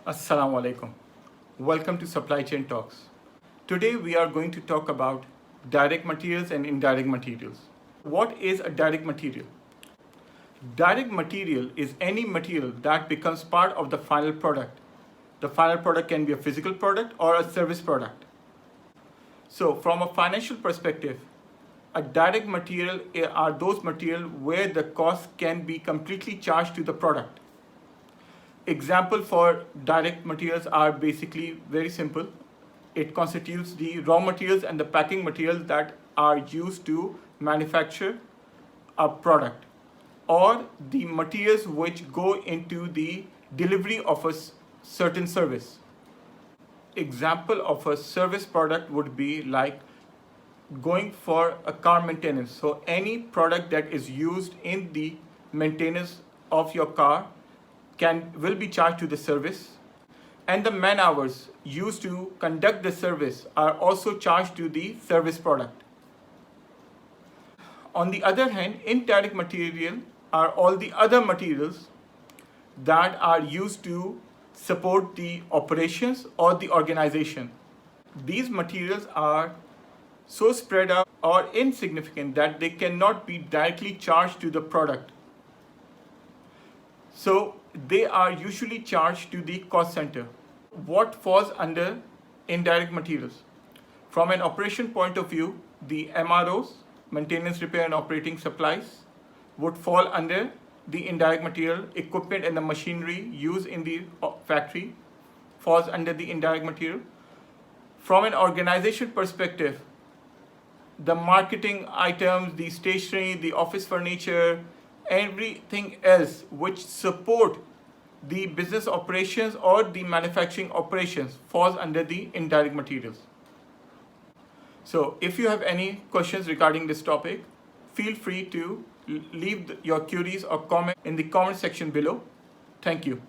Assalamu alaikum. Welcome to Supply Chain Talks. Today we are going to talk about direct materials and indirect materials. What is a direct material? Direct material is any material that becomes part of the final product. The final product can be a physical product or a service product. So from a financial perspective, a direct material are those materials where the cost can be completely charged to the product. Example for direct materials are basically very simple. It constitutes the raw materials and the packing materials that are used to manufacture a product, or the materials which go into the delivery of a certain service. Example of a service product would be like going for a car maintenance. So any product that is used in the maintenance of your car will be charged to the service, and the man hours used to conduct the service are also charged to the service product. On the other hand, indirect material are all the other materials that are used to support the operations or the organization. These materials are so spread out or insignificant that they cannot be directly charged to the product. So they are usually charged to the cost center. What falls under indirect materials? From an operation point of view, the MROs, maintenance, repair and operating supplies, would fall under the indirect material. Equipment and the machinery used in the factory falls under the indirect material. From an organization perspective, the marketing items, the stationery, the office furniture, everything else which support the business operations or the manufacturing operations falls under the indirect materials. So if you have any questions regarding this topic, feel free to leave your queries or comment in the comment section below. Thank you.